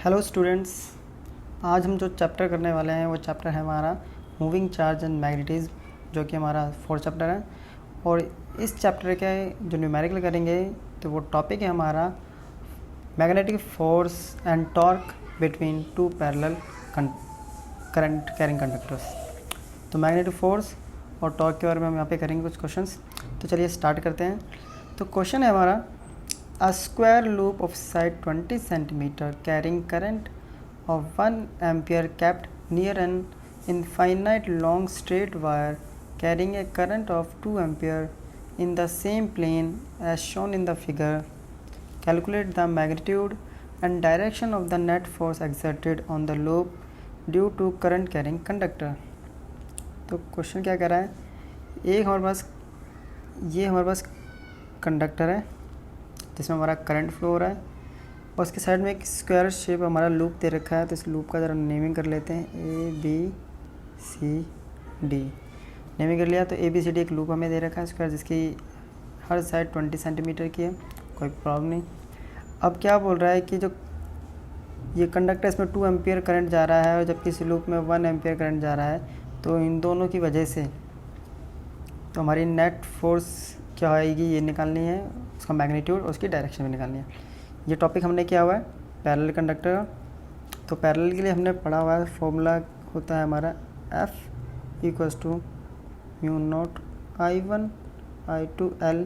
Hello students, आज हम जो चैप्टर करने वाले हैं वो चैप्टर है हमारा मूविंग चार्ज एंड मैग्नेटिज्म, जो कि हमारा 4th चैप्टर है। और इस चैप्टर के जो न्यूमेरिकल करेंगे तो वो टॉपिक है हमारा magnetic force and torque between two parallel current carrying conductors. तो मैग्नेटिक फोर्स और टॉर्क के बारे में हम यहाँ पे करेंगे कुछ क्वेश्चंस। तो चलिए स्टार्ट करते हैं। तो क्वेश्चन है हमारा, a square loop of side 20 cm carrying current of 1 ampere kept near an infinite long straight wire carrying a current of 2 ampere in the same plane as shown in the figure. Calculate the magnitude and direction of the net force exerted on the loop due to current carrying conductor. तो question क्या कह रहा है, ये हमारे पास conductor है जिसमें हमारा करंट फ्लो हो रहा है और उसके साइड में एक स्क्वायर शेप हमारा लूप दे रखा है। तो इस लूप का ज़रा नेमिंग कर लेते हैं, ABCD नेमिंग कर लिया। तो ABCD एक लूप हमें दे रखा है स्क्वायर, जिसकी हर साइड 20 सेंटीमीटर की है, कोई प्रॉब्लम नहीं। अब क्या बोल रहा है कि जो ये कंडक्टर इसमें 2 एम्पियर करंट जा रहा है और जबकि इस लूप में 1 एम्पियर करंट जा रहा है, तो इन दोनों की वजह से तो हमारी नेट फोर्स क्या आएगी ये निकालनी है, उसका मैग्नीट्यूड और उसकी डायरेक्शन भी निकालनी है। ये टॉपिक हमने किया हुआ है पैरेलल कंडक्टर का। तो पैरेलल के लिए हमने पढ़ा हुआ है, फॉर्मूला होता है हमारा F = μ0 I1 I2 L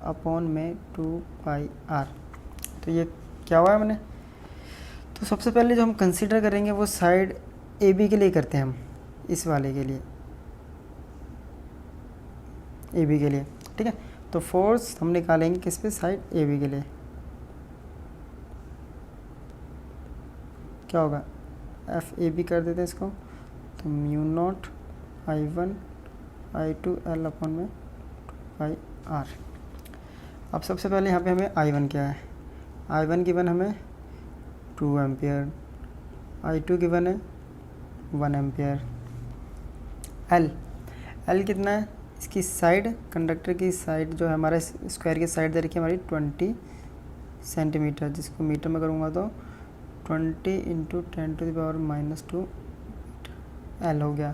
upon में 2πr। तो ये क्या हुआ है मैंने। तो सबसे पहले जो हम कंसीडर करेंगे वो साइड AB के लिए करते हैं हम, इस वाले के लिए AB के लिए, ठीक है। तो फोर्स हम निकालेंगे किस पे, साइड AB के लिए। क्या होगा, FAB कर देते हैं इसको। तो μ0 I1 I2 L अपॉन में 2πr। अब सबसे पहले यहाँ पे हमें I1 क्या है, I1 गिवन हमें 2 एम्पियर, I2 गिवन है 1 एम्पियर। L कितना है, इसकी साइड, कंडक्टर की साइड जो है हमारा स्क्वायर की साइड दे रखी है हमारी 20 सेंटीमीटर, जिसको मीटर में करूँगा तो 20 × 10⁻⁻2 L हो गया।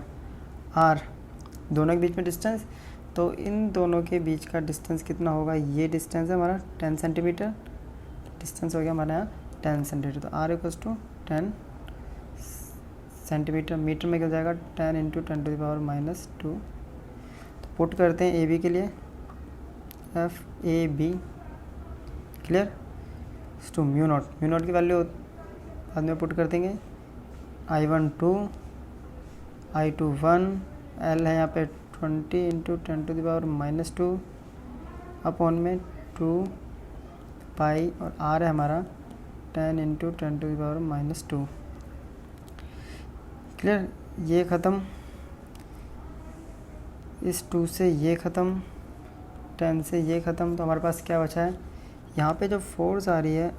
R दोनों के बीच में डिस्टेंस, तो इन दोनों के बीच का डिस्टेंस कितना होगा, ये डिस्टेंस है हमारा 10 सेंटीमीटर, डिस्टेंस हो गया हमारे यहाँ 10 सेंटीमीटर। तो R = 10 सेंटीमीटर, मीटर में क्या जाएगा 10 × 10⁻⁻2। पुट करते हैं AB के लिए, FAB क्लियर। तो μ0 की वैल्यू बाद में पुट कर देंगे। I1 2 I2 1 L है यहाँ पे 20 × 10⁻⁻2 अपॉन में 2π और R है हमारा 10 × 10⁻⁻2। क्लियर। ये ख़त्म, इस 2 से ये ख़त्म, 10 से ये ख़त्म। तो हमारे पास क्या बचा है, यहाँ पे जो फोर्स आ रही है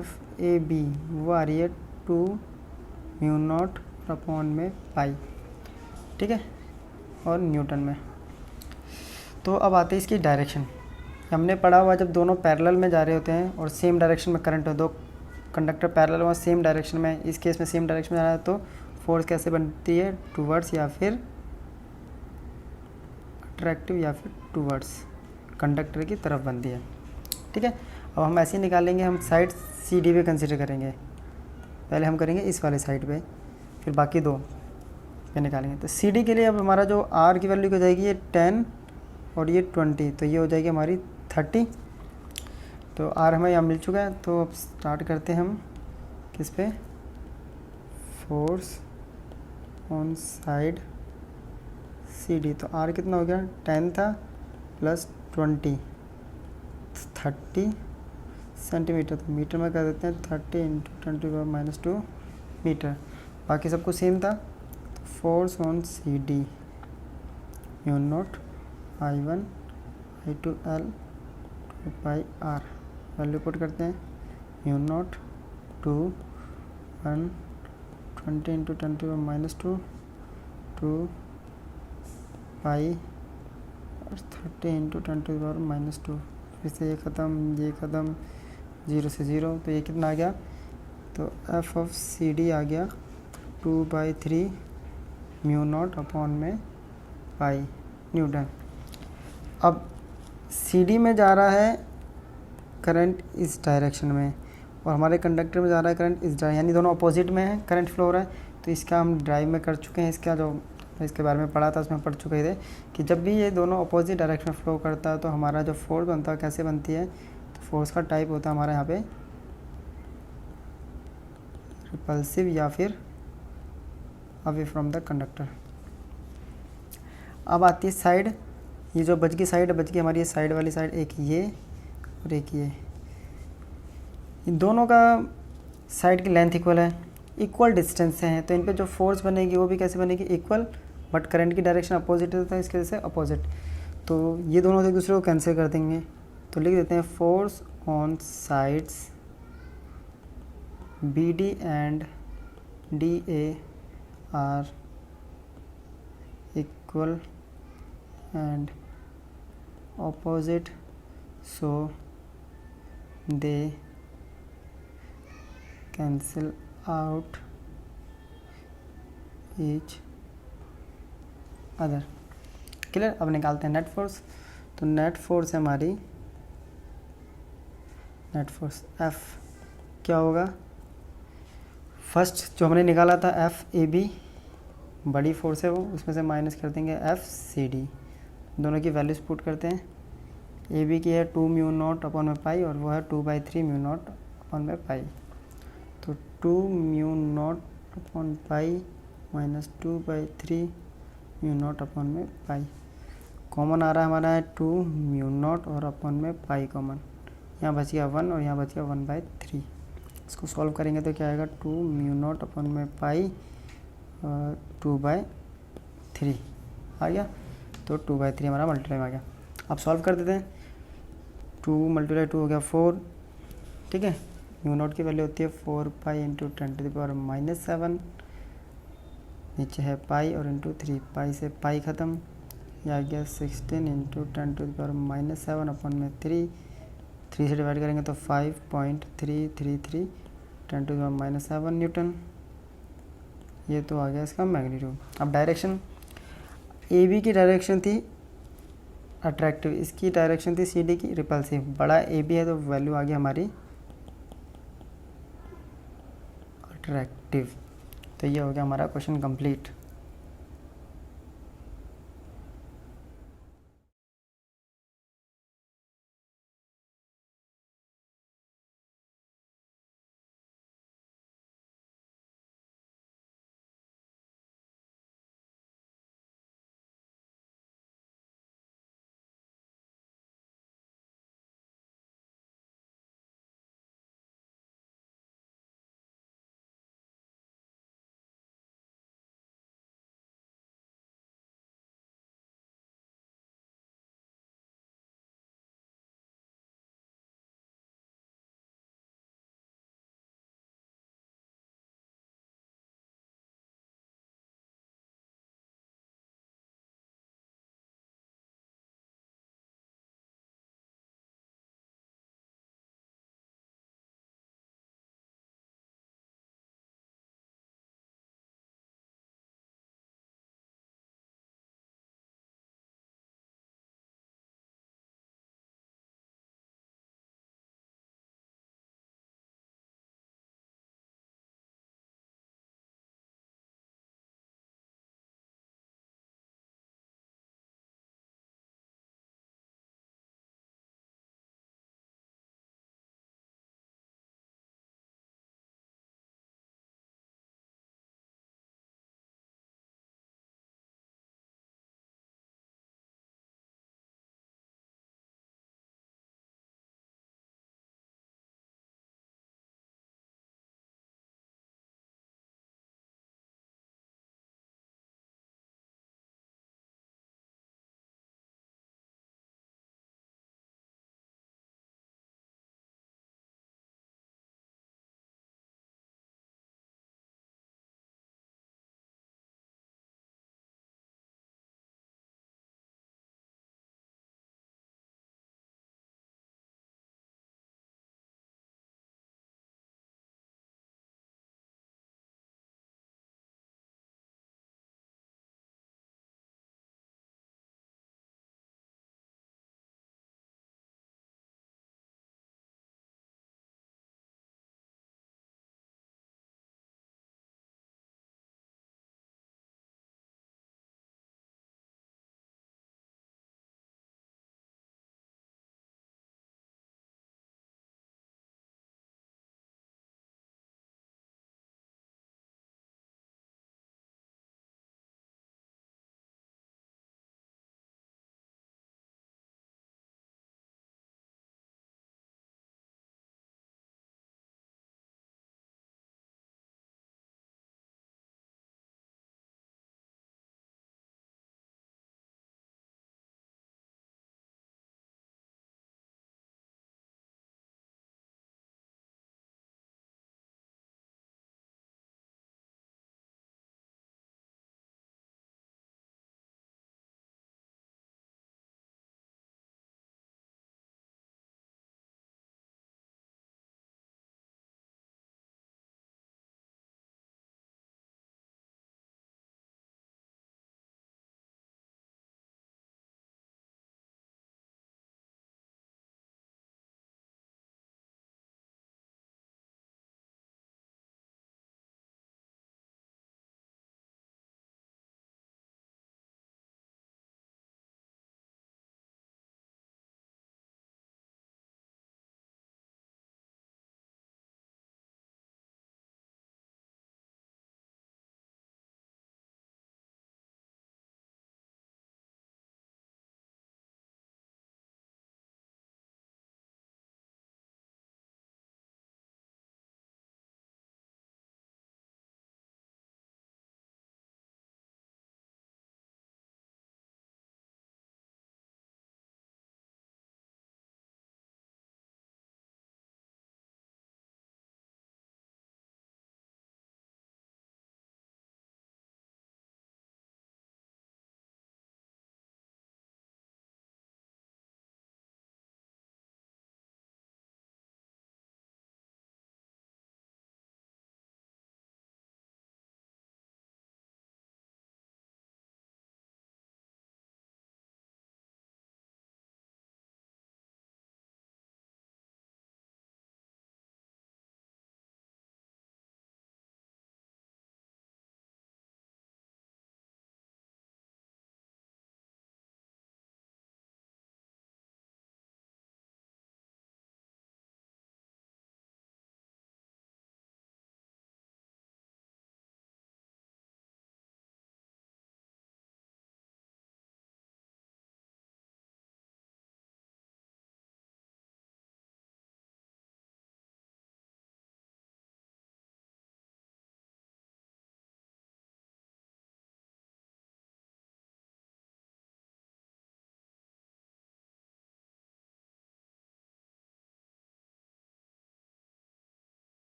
FAB वो आ रही है 2 μ0 अपॉन में π, ठीक है, और न्यूटन में। तो अब आते हैं इसकी डायरेक्शन। हमने पढ़ा हुआ जब दोनों पैरेलल में जा रहे होते हैं और सेम डायरेक्शन में करंट हो, दो कंडक्टर पैरेलल और सेम डायरेक्शन में, इस केस में सेम डायरेक्शन में जा रहा है, तो फोर्स कैसे बनती है, टूवर्ड्स या फिर अट्रैक्टिव या फिर टूवर्ड्स कंडक्टर की तरफ बनती है, ठीक है। अब हम ऐसे ही निकालेंगे, हम साइड CD पे कंसीडर करेंगे। पहले हम करेंगे इस वाले साइड पे, फिर बाकी दो पे निकालेंगे। तो CD के लिए अब हमारा जो R की वैल्यू हो जाएगी ये 10 और ये 20, तो ये हो जाएगी हमारी 30। तो R हमें यहाँ मिल चुका है। तो अब स्टार्ट करते हैं हम किस पे, फोर्स ऑन साइड CD। तो R कितना हो गया, 10 था प्लस 20 30 सेंटीमीटर। तो मीटर में कर देते हैं 30 × 10⁻⁻2 मीटर। बाकी सब कुछ सेम था। तो force on CD μ0 I1 I2 L 2πr। Value put करते हैं, μ0 2 1 20 × 10⁻⁻2 2 पाई और 30 × 10⁻⁻2। फिर से ये ख़त्म, ये ख़त्म, 0 से 0। तो ये कितना आ गया, तो एफ ऑफ सी डी आ गया 2/3 म्यू नॉट अपॉन में पाई न्यूटन। अब सी डी में जा रहा है करंट इस डायरेक्शन में और हमारे कंडक्टर में जा रहा है करंट इस डायरेक्शन, यानी दोनों अपोजिट में है, करंट फ्लो हो रहा है। तो इसका हम ड्राइव में कर चुके हैं, इसका जो इसके बारे में पढ़ा था उसमें पढ़ चुके थे कि जब भी ये दोनों अपोजिट डायरेक्शन में फ्लो करता है तो हमारा जो फोर्स बनता है कैसे बनती है, तो फोर्स का टाइप होता है हमारा यहाँ पे रिपल्सिव या फिर अवे फ्रॉम द कंडक्टर। अब आती है साइड, ये जो बच गई साइड बच गई हमारी ये साइड वाली साइड, एक ये और एक ये, इन दोनों का साइड की लेंथ इक्वल है, इक्वल डिस्टेंस से हैं, तो इन पे जो फोर्स बनेगी वो भी कैसे बनेगी, इक्वल, बट करंट की डायरेक्शन अपोजिट होता है, इसकी वजह से अपोजिट। तो ये दोनों एक दूसरे को कैंसिल कर देंगे, तो लिख देते हैं force on sides B D and D A are equal and opposite, so they cancel out each other। Clear. अब निकालते हैं नेट फोर्स। तो नेट फोर्स है हमारी, नेट फोर्स F क्या होगा, फर्स्ट जो हमने निकाला था एफ ए बी बड़ी फोर्स है वो, उसमें से माइनस कर देंगे एफ सी डी, दोनों की वैल्यूज पुट करते हैं। ए बी की है 2 म्यू नॉट अपॉन में पाई और वो है 2/3 म्यू नॉट अपॉन में पाई। तो 2 mu naught upon pi minus 2/3 mu naught upon में पाई। कॉमन आ रहा है हमारा है 2 म्यू नॉट और अपॉन में पाई कॉमन, यहाँ बच गया 1 और यहाँ बच गया 1/3। इसको सॉल्व करेंगे तो क्या आएगा 2 म्यू नॉट अपॉन में पाई 2/3 आ गया। तो 2/3 हमारा मल्टीप्लाई में आ गया। अब सॉल्व कर देते हैं, 2 × 2 हो गया 4, ठीक है। म्यू नॉट की वैल्यू होती है 4 पाई इंटू 10⁻⁻7, नीचे है पाई और इंटू 3, पाई से पाई ख़त्म, यह आ गया 16 इंटू 10⁻⁻7 अपॉन में 3 से डिवाइड करेंगे तो 5.333 10⁻⁻7 न्यूटन। ये तो आ गया इसका मैग्नीट्यूड। अब डायरेक्शन, ए बी की डायरेक्शन थी अट्रैक्टिव, इसकी डायरेक्शन थी सी डी की रिपल्सिव। बड़ा ए बी है तो वैल्यू आ गई हमारी अट्रैक्टिव। तो ये हो गया हमारा क्वेश्चन कंप्लीट।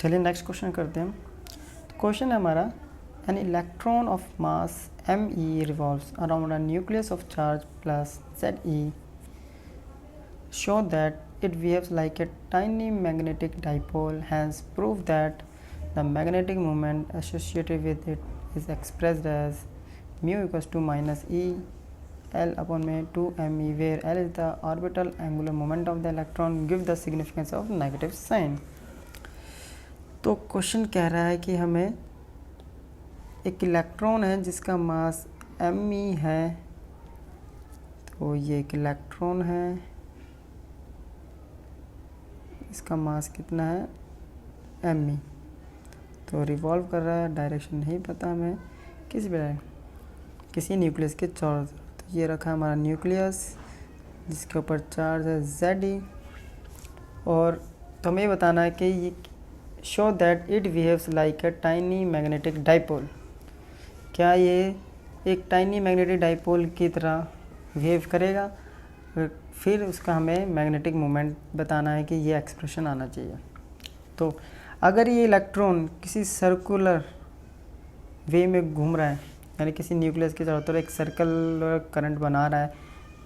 चलिए नेक्स्ट क्वेश्चन करते हैं। क्वेश्चन है हमारा, an electron of mass me revolves around a nucleus of charge plus Ze. Show that it behaves like a tiny magnetic dipole, hence prove that the magnetic moment associated with it is expressed as mu equals to minus e L upon 2 me, where L is the orbital angular moment of the electron. Give the significance of negative sign. तो question कह रहा है कि हमें एक electron है जिसका मास me है, तो ये एक इलेक्ट्रॉन है, इसका मास कितना है me, तो रिवॉल्व कर रहा है, डायरेक्शन नहीं पता हमें, किसी न्यूक्लियस के चार्ज, तो ये रखा हमारा न्यूक्लियस जिसके ऊपर चार्ज है Ze, और तो हमें बताना है कि ये show that it behaves like a tiny magnetic dipole, क्या ये एक टाइनी मैग्नेटिक डाइपोल की तरह बिहेव करेगा, फिर उसका हमें मैग्नेटिक मोमेंट बताना है कि ये एक्सप्रेशन आना चाहिए। तो अगर ये इलेक्ट्रॉन किसी सर्कुलर वे में घूम रहा है, यानी किसी न्यूक्लियस के चारों तरफ एक सर्कुलर करंट बना रहा है,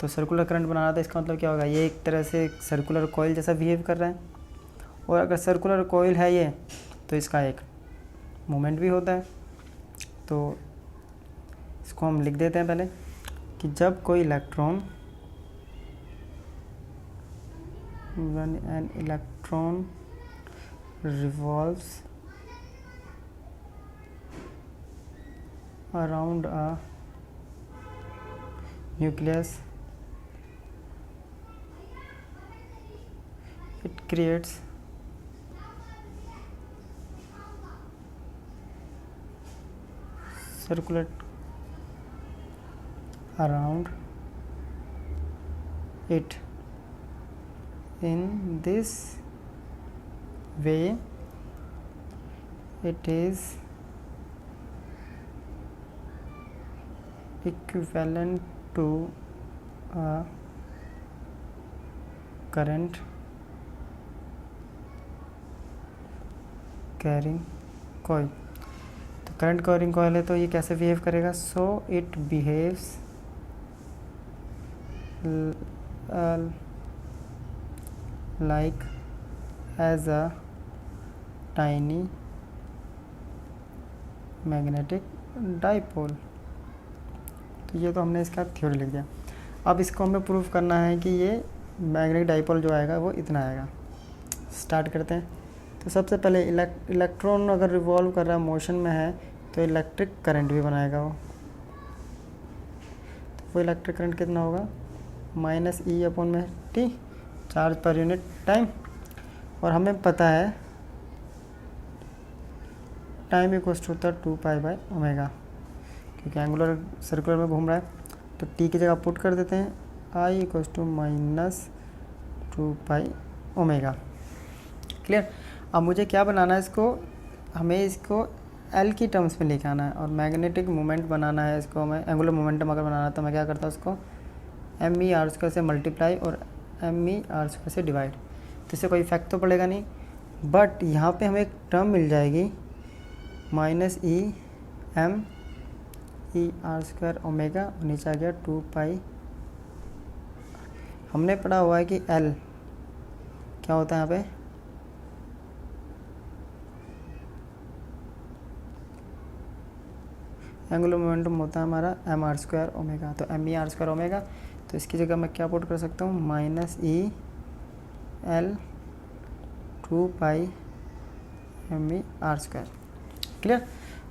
तो सर्कुलर करंट बना रहा था, इसका मतलब क्या होगा, ये एक तरह से सर्कुलर कॉइल जैसा बिहेव कर रहा है, और अगर सर्कुलर कॉइल है ये, तो इसका एक मोमेंट भी होता है। तो इसको हम लिख देते हैं पहले कि जब कोई electron, when an electron revolves around a nucleus, it creates circular around it. In this way, it is equivalent to a current carrying coil. तो करंट कैरिंग कॉइल है, तो ये कैसे बिहेव करेगा, so it behaves like as a tiny magnetic dipole। तो ये तो हमने इसका थ्योरी लिख दिया। अब इसको हमें प्रूफ करना है कि ये मैग्नेटिक डाइपोल जो आएगा वो इतना आएगा। स्टार्ट करते हैं। तो सबसे पहले इलेक्ट्रॉन अगर रिवॉल्व कर रहा है, मोशन में है, तो इलेक्ट्रिक करंट भी बनाएगा वो। तो वो इलेक्ट्रिक करंट कितना होगा, माइनस ई अपॉन में T, charge per unit time. और हमें पता है टाइम इक्वल्स टू होता है 2π/ω, क्योंकि एंगुलर सर्कुलर में घूम रहा है, तो टी की जगह पुट कर देते हैं, आई इक्वल्स टू -2π/ω। क्लियर। अब मुझे क्या बनाना है, इसको हमें इसको एल की टर्म्स में लिखाना है, और मैग्नेटिक मोमेंट बनाना है, इसको हमें एंगुलर मोमेंटम अगर बनाना है तो मैं क्या करता हूँ, उसको me r² से मल्टीप्लाई और me r² से डिवाइड। तो इससे कोई इफेक्ट तो पड़ेगा नहीं, बट यहाँ पे हमें एक टर्म मिल जाएगी -e_m_e_r²ω, और नीचे आ गया 2π। हमने पढ़ा हुआ है कि L क्या होता है यहाँ पे, एंगुलर मोमेंटम होता है हमारा mr²ω। तो me r²ω, तो इसकी जगह मैं क्या पुट कर सकता हूँ, -e_L_2π_me_r²। क्लियर,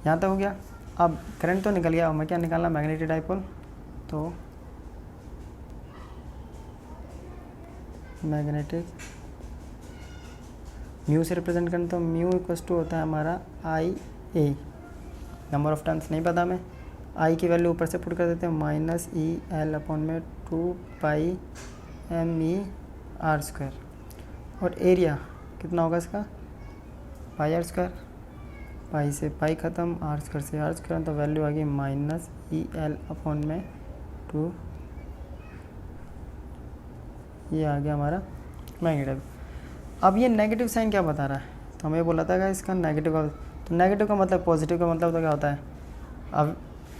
यहाँ तक हो गया। अब करंट तो निकल गया, हमें क्या निकालना, मैग्नेटिक डाइपोल। तो मैग्नेटिक म्यू से रिप्रेजेंट करें, तो म्यू इक्वल्स टू होता है हमारा IA। नंबर ऑफ टर्न्स नहीं पता हमें, आई की वैल्यू ऊपर से पुट कर देते हैं, -e_L/2π_me_r²। और एरिया कितना होगा इसका, πr², पाई से पाई ख़त्म, r² से r², तो वैल्यू आ गई -EL/2। ये आ गया हमारा मैग्नेटिक। अब ये नेगेटिव साइन क्या बता रहा है, तो हमें बोला था इसका नेगेटिव का, तो नेगेटिव का मतलब पॉजिटिव का मतलब तो क्या होता है, अब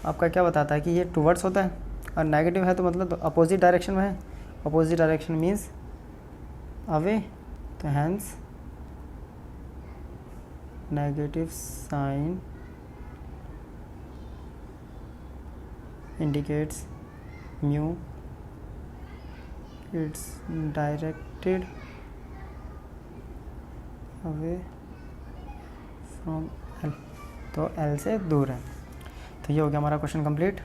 आपका क्या बताता है कि ये टूवर्ड्स होता है, और नेगेटिव है तो मतलब तो अपोजिट डायरेक्शन में है, अपोजिट डायरेक्शन मीन्स अवे, तो hence negative sign indicates mu, it's directed away from L, तो L से दूर है। तो ये हो गया हमारा क्वेश्चन कंप्लीट।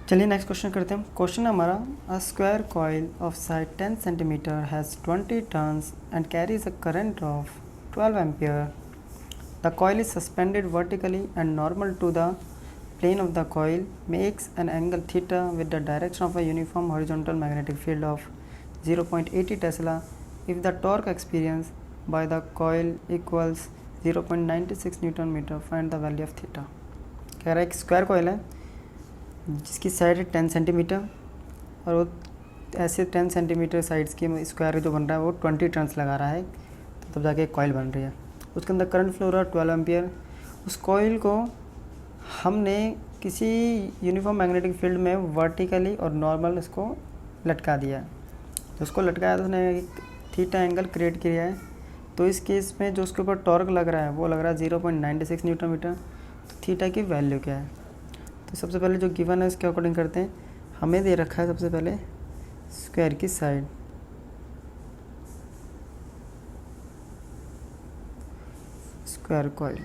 चलिए नेक्स्ट क्वेश्चन करते हैं। क्वेश्चन हमारा, a square coil of side 10 centimetre has 20 turns and carries a current of 12 ampere. The coil is suspended vertically and normal to the plane of the coil makes an angle theta with the direction of a uniform horizontal magnetic field of 0.80 Tesla if the torque experienced by the coil equals 0.96 Newton meter. Find the value of theta। कह रहा है एक square coil है जिसकी side है 10 centimetre और वो ऐसे 10 सेंटीमीटर साइड्स की स्क्वायर जो बन रहा है वो 20 टर्न्स लगा रहा है, तो तब जाके एक कॉइल बन रही है। उसके अंदर करंट फ्लो रहा है 12 एम्पियर। उस कॉइल को हमने किसी यूनिफॉर्म मैग्नेटिक फील्ड में वर्टिकली और नॉर्मल इसको लटका दिया है। तो उसको लटकाया तो उसने एक थीटा एंगल क्रिएट किया है। तो इस केस में जो उसके ऊपर टॉर्क लग रहा है वो लग रहा है 0.96 न्यूटन मीटर। तो थीटा की वैल्यू क्या है, तो सबसे पहले जो गिवन है उसके अकॉर्डिंग करते हैं। हमें दे रखा है सबसे पहले स्क्वायर की साइड, स्क्वायर कॉइल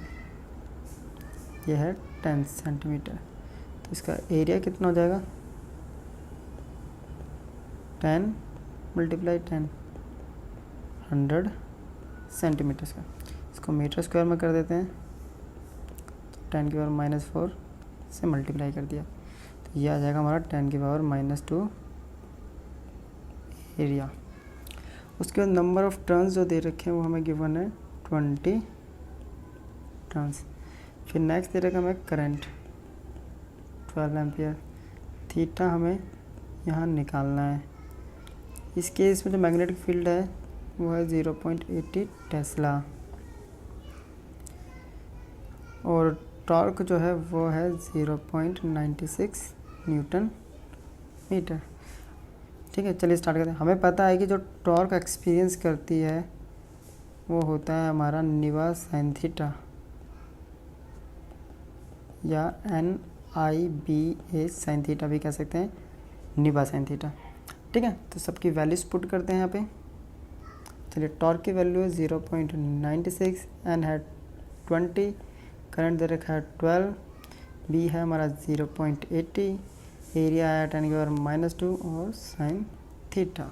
ये है 10 सेंटीमीटर, तो इसका एरिया कितना हो जाएगा 10 मल्टीप्लाई 10 100 सेंटीमीटर का। इसको मीटर स्क्वायर में कर देते हैं, तो 10 की पावर -4 से मल्टीप्लाई कर दिया, तो ये आ जाएगा हमारा 10 की पावर -2 एरिया। उसके बाद नंबर ऑफ टर्न्स जो दे रखे हैं वो हमें गिवन है 20 टर्न्स। फिर नेक्स्ट दे रखा हमें करंट 12 एम्पियर। थीटा हमें यहाँ निकालना है। इस केस में जो मैग्नेटिक फील्ड है वो है 0.80 टेस्ला और टॉर्क जो है वो है 0.96 न्यूटन मीटर। ठीक है, चलिए स्टार्ट करते हैं। हमें पता है कि जो टॉर्क एक्सपीरियंस करती है वो होता है हमारा निवा साइन थीटा या NIBA साइन थीटा भी कह सकते हैं, निबा साइन थीटा। ठीक है, तो सबकी वैल्यूज पुट करते हैं यहाँ पे। चलिए, टॉर्क की वैल्यू है 0.96, एन है 20, करंट दे रखा है 12, बी है हमारा 0.80, एरिया है 10 की पावर -2 और साइन थीटा।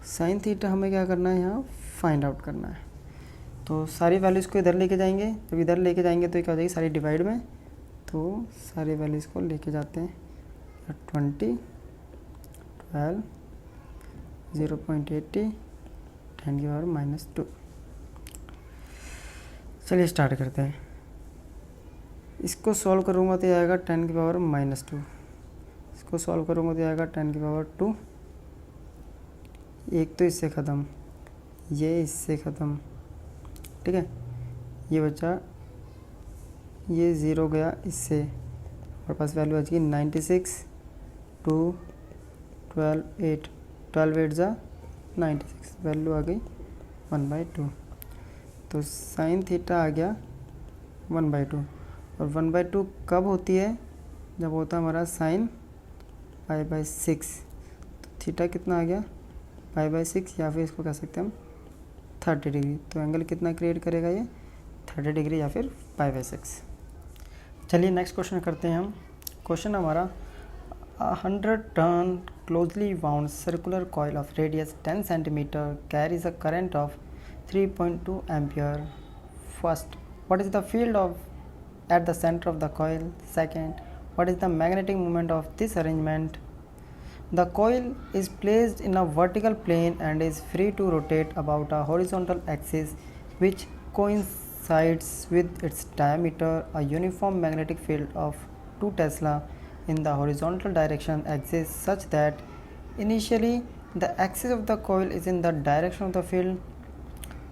साइन थीटा हमें क्या करना है, यहाँ फाइंड आउट करना है। तो सारी वैल्यूज़ को इधर लेके जाएंगे, जब इधर लेके जाएंगे तो क्या हो जाएगी सारी डिवाइड में, तो सारी वैल्यूज़ को लेके जाते हैं 20, 12, 0.80, 10 की पावर -2। चलिए स्टार्ट करते हैं। इसको सॉल्व करूँगा तो आएगा 10 की पावर -2, इसको सॉल्व करूँगा तो आएगा 10 की पावर 2। एक तो इससे ख़त्म, ये इससे ख़त्म, ठीक है, ये बचा, ये 0 गया इससे, और पास वैल्यू आ जाएगी 96, 2, 12, 8, 12 8 जा 96, वैल्यू आ गई 1/2। तो साइन थीटा आ गया 1/2, और 1/2 कब होती है, जब होता है हमारा साइन π/6। तो थीटा कितना आ गया π/6, या फिर इसको कह सकते हैं हम 30 डिग्री। तो एंगल कितना क्रिएट करेगा ये 30 डिग्री या फिर π/6। चलिए नेक्स्ट क्वेश्चन करते हैं हम। क्वेश्चन हमारा, 100 turn closely wound circular coil of radius 10 centimetre carries a current of 3.2 ampere. First, what is the field of at the centre of the coil. Second, what is the magnetic moment of this arrangement. The coil is placed in a vertical plane and is free to rotate about a horizontal axis which coincides with its diameter. A uniform magnetic field of 2 Tesla in the horizontal direction exists such that initially the axis of the coil is in the direction of the field.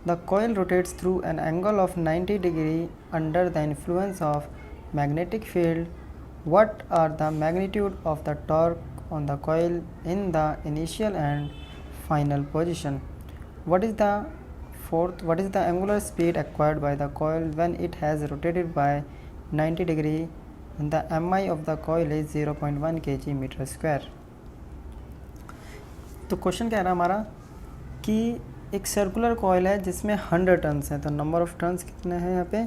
The coil rotates through an angle of 90 degree under the influence of magnetic field. What are the magnitude of the torque on the coil in the initial and final position? What is the angular speed acquired by the coil when it has rotated by 90 degree? And the mi of the coil is 0.1 kg metre square. तो question कह रहा है हमारा कि एक circular coil है जिसमें 100 turns हैं, तो नंबर ऑफ टर्न्स कितने हैं यहाँ पे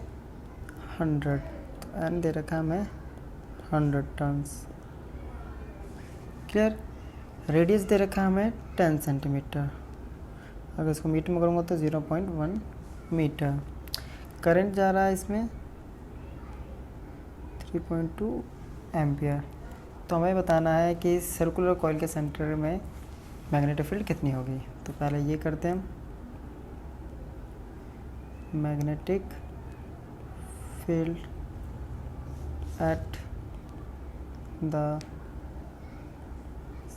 100, तो एन दे रखा है हमें 100 टर्न्स। क्लियर। रेडियस दे रखा है हमें 10 सेंटीमीटर, अगर इसको मीटर में करूँगा तो 0.1 मीटर। करंट जा रहा है इसमें 3.2 एम्पियर। तो हमें बताना है कि सर्कुलर कॉइल के सेंटर में मैग्नेटिक फील्ड कितनी होगी। तो पहले ये करते हैं, magnetic field at the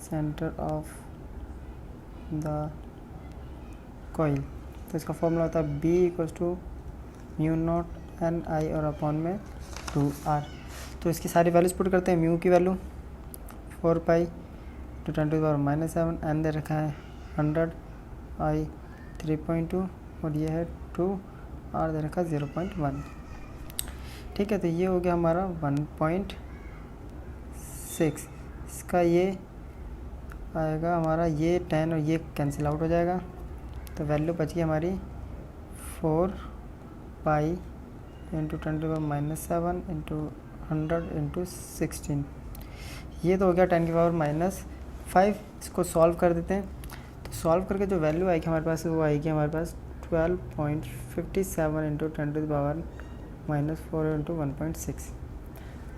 centre of the coil. तो इसका फॉर्मूला होता है B = μ0 Ni और अपॉन में 2R। तो इसकी सारी वैल्यूज पुट करते हैं। म्यू की वैल्यू 4 पाई टू 10⁻⁻7, एन दे रखा है 100, आई 3.2 और ये है 2, आर दे रखा है 0.1। ठीक है, तो ये हो गया हमारा 1.6। इसका ये आएगा हमारा ये 10 और ये कैंसिल आउट हो जाएगा, तो वैल्यू बच गई हमारी 4 पाई इंटू 10⁻⁻7 इंटू 100 इंटू 16। ये तो हो गया 10⁻⁻5। इसको सॉल्व कर देते हैं। तो सॉल्व करके जो वैल्यू आएगी हमारे पास वो आएगी हमारे पास 12.57 इंटू 10⁻⁻4 इंटू 1.6।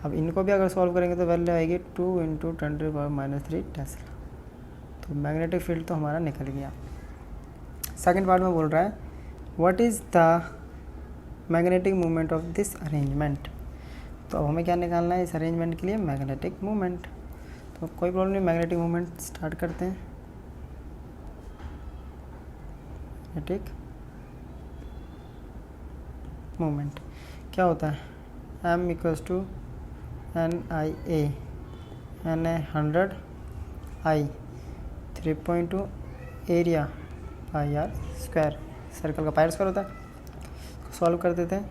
अब इनको भी अगर सॉल्व करेंगे तो वैल्यू आएगी 2 इंटू 10⁻⁻3 टेस्ला। तो मैग्नेटिक फील्ड तो हमारा निकल गया। सेकेंड पार्ट में बोल रहा है what is the magnetic movement of this arrangement. तो अब हमें क्या निकालना है इस अरेंजमेंट के लिए, मैग्नेटिक मूवमेंट। तो कोई प्रॉब्लम नहीं, मैग्नेटिक मूवमेंट स्टार्ट करते हैं। मैग्नेटिक मूवमेंट क्या होता है, M = NIA, N है 100, I 3.2, area pi r square, circle का पाई स्क्वायर होता है। सॉल्व कर देते हैं,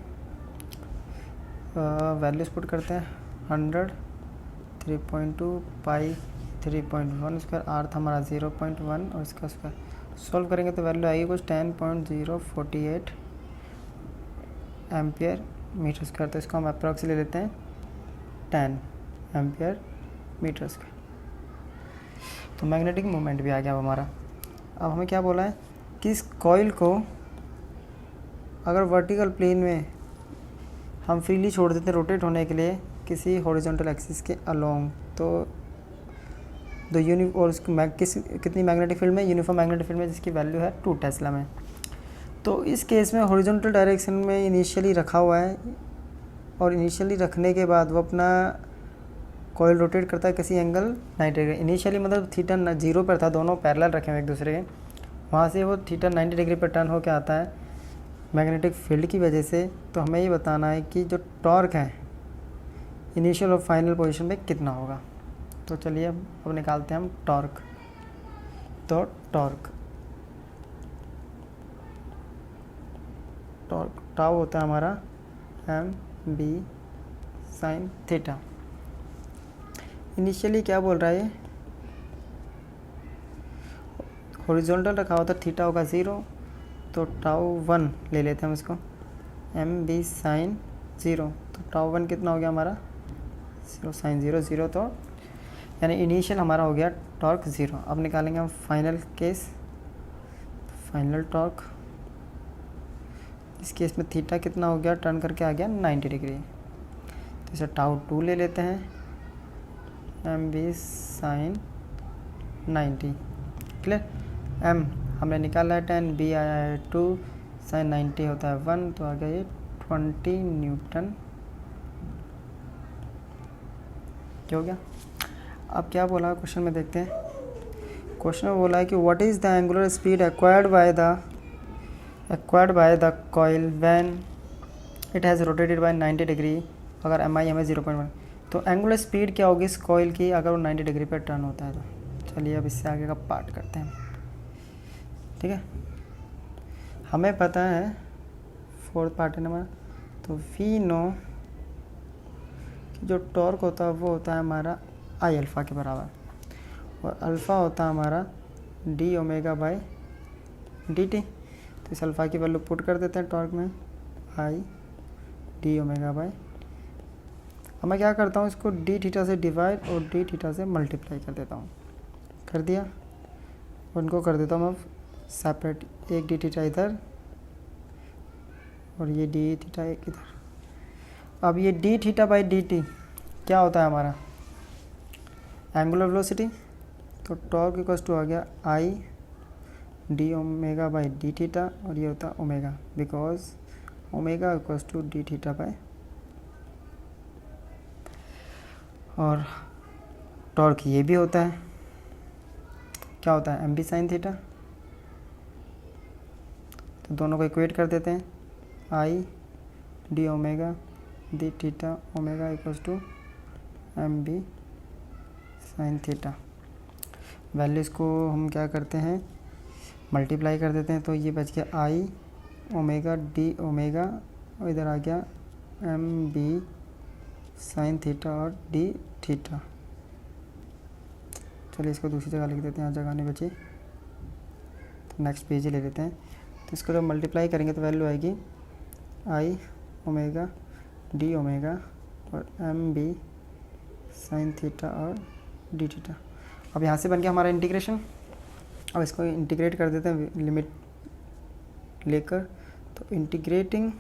वैल्यूज पुट करते हैं 100, 3.2 पाई 3.1 स्क्वायर, आर था हमारा 0.1 और इसका स्क्वायर। सॉल्व करेंगे तो वैल्यू आएगी कुछ 10.048 एम्पियर मीटर स्क्वायर। तो इसको हम अप्रॉक्स ले लेते हैं 10 एम्पियर मीटर स्क्वायर। तो मैग्नेटिक मूवमेंट भी आ गया हमारा। अब हमें क्या बोला है कि इस कॉइल को अगर वर्टिकल प्लेन में हम फ्रीली छोड़ देते हैं रोटेट होने के लिए किसी हॉरिजॉन्टल एक्सिस के अलोंग, तो और कितनी मैग्नेटिक फील्ड में, यूनिफॉर्म मैग्नेटिक फील्ड में, जिसकी वैल्यू है 2 टेस्ला में। तो इस केस में हॉरिजॉन्टल डायरेक्शन में इनिशियली रखा हुआ है और इनिशियली रखने के बाद वो अपना कॉइल रोटेट करता है किसी एंगल 90 डिग्री। इनिशियली मतलब थीटा 0 पर था, दोनों पैरेलल रखे हुए एक दूसरे के, वहाँ से वो थीटा 90 डिग्री पर टर्न होकर आता है मैग्नेटिक फील्ड की वजह से। तो हमें ये बताना है कि जो टॉर्क है इनिशियल और फाइनल पोजीशन में कितना होगा। तो चलिए अब निकालते हैं हम टॉर्क। तो टॉर्क टाउ होता है हमारा m/b sin थीटा। इनिशियली क्या बोल रहा है, ये हॉरिजॉन्टल रखा होता है, थीटा होगा 0, तो टाउ 1 ले लेते हैं हम इसको, m/b sin 0। तो टाउ 1 कितना हो गया हमारा 0 sin 0 0, तो यानी इनिशियल हमारा हो गया टॉर्क 0। अब निकालेंगे हम फाइनल केस, फाइनल टॉर्क। इस केस में थीटा कितना हो गया, टर्न करके आ गया 90 डिग्री, तो इसे टाउ 2 ले लेते हैं, m/b sin 90। क्लियर। m हमने निकाला है 10, b आया है 2, sin 90 होता है 1, तो आ गया ये 20 न्यूटन। क्या हो गया। अब क्या बोला क्वेश्चन में, देखते हैं। क्वेश्चन में बोला है कि what is the angular speed acquired by the acquired by the coil when it has rotated bye 90 degree. अगर एम आई हमें 0.1, तो एंगुलर स्पीड क्या होगी इस कॉइल की अगर वो 90 डिग्री पर टर्न होता है तो। चलिए अब इससे आगे का पार्ट करते हैं, ठीक है। हमें पता है फोर्थ पार्ट है हमारा, तो वी नो कि जो टॉर्क होता है वो होता है हमारा आई अल्फ़ा के बराबर, और अल्फ़ा होता है हमारा D omega by D T. तो इस अल्फ़ा की वैल्यू पुट कर देते हैं टॉर्क में, आई डी ओमेगा बाई, अब मैं क्या करता हूँ इसको डी थीटा से डिवाइड और डी थीटा से मल्टीप्लाई कर देता हूँ, कर दिया। उनको कर देता हूँ अब सेपरेट, एक डी थीटा इधर और ये डी थीटा एक इधर। अब ये D theta by D T क्या होता है हमारा एंगुलर वेलोसिटी, तो टॉर्क इक्वल्स टू आ गया I D omega by D theta, और ये होता है omega, because omega equals to D theta by, और टॉर्क ये भी होता है क्या होता है एम बी साइन थीटा। तो दोनों को इक्वेट कर देते हैं, I D omega D theta omega equals to M B sine theta. Values को हम क्या करते हैं मल्टीप्लाई कर देते हैं, तो ये बच गया आई ओमेगा डी ओमेगा और इधर आ गया एम बी साइन थीटा और डी थीटा। चलिए इसको दूसरी जगह लिख देते हैं, यहाँ जगह नहीं बची, तो नेक्स्ट पेज ही ले लेते हैं। तो इसको जब मल्टीप्लाई करेंगे तो वैल्यू आएगी आई ओमेगा डी ओमेगा और एम बी साइन थीटा और डी थीटा। अब यहाँ से बन गया हमारा इंटीग्रेशन। अब इसको इंटीग्रेट कर देते हैं लिमिट लेकर, तो integrating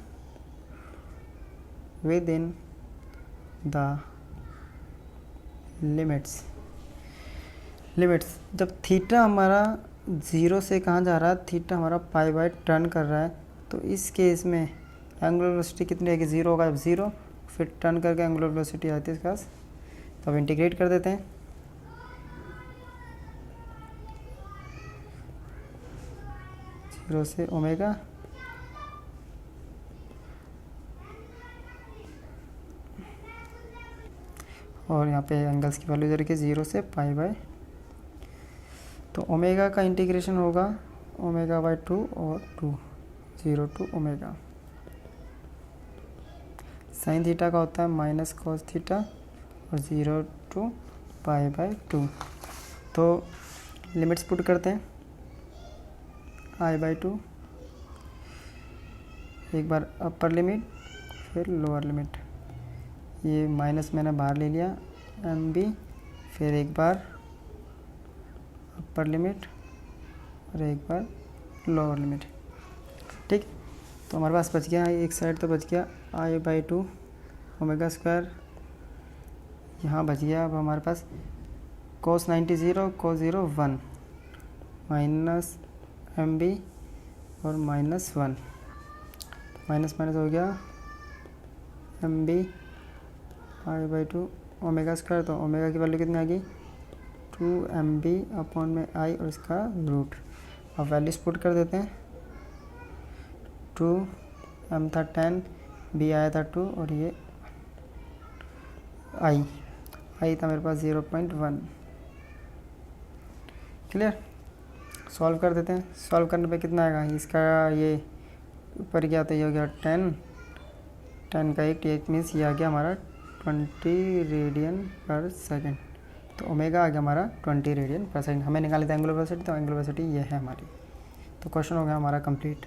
with in the limits जब थीटा हमारा 0 से कहाँ जा रहा है, थीटा हमारा पाई बाय टर्न कर रहा है, तो इस केस में एंगुलर वेलोसिटी कितनी रहेगी 0 होगा, जब 0 फिर टर्न करके एंगुलर वेलोसिटी आती है इसके पास। तो अब इंटीग्रेट कर देते हैं, जीरो से ओमेगा और यहाँ पे एंगल्स की वैल्यू इधर की 0 से पाई बाय, तो ओमेगा का इंटीग्रेशन होगा ओमेगा बाय 2 और 2 0 टू ओमेगा। साइन थीटा का होता है माइनस कॉस थीटा और 0 टू पाई बाय 2। तो लिमिट्स पुट करते हैं, आई बाय 2, एक बार अपर लिमिट फिर लोअर लिमिट, ये माइनस मैंने बाहर ले लिया एम बी, फिर एक बार अपर लिमिट और एक बार लोअर लिमिट, ठीक। तो हमारे पास बच गया एक साइड तो बच गया आई बाई 2 ओमेगा स्क्वायर, यहाँ बच गया अब हमारे पास cos 90 0 cos 0 1 minus M B और माइनस 1, माइनस माइनस हो गया M B I by 2 omega square, तो ओमेगा की वैल्यू कितनी आ गई 2 एम बी अपॉन में आई और इसका रूट। अब वैल्यूज पुट कर देते हैं, 2 एम था 10, बी आया था 2 और ये आई था मेरे पास 0.1। क्लियर। सॉल्व कर देते हैं, सॉल्व करने पे कितना आएगा इसका, ये ऊपर गया तो ये हो गया 10 का एक मीन्स ये आ गया हमारा 20 रेडियन पर सेकेंड। तो ओमेगा आ गया हमारा 20 रेडियन पर सेकेंड। हमें निकाली था एंगुलर वेलोसिटी, तो एंगुलर वेलोसिटी ये है हमारी। तो क्वेश्चन हो गया हमारा कंप्लीट।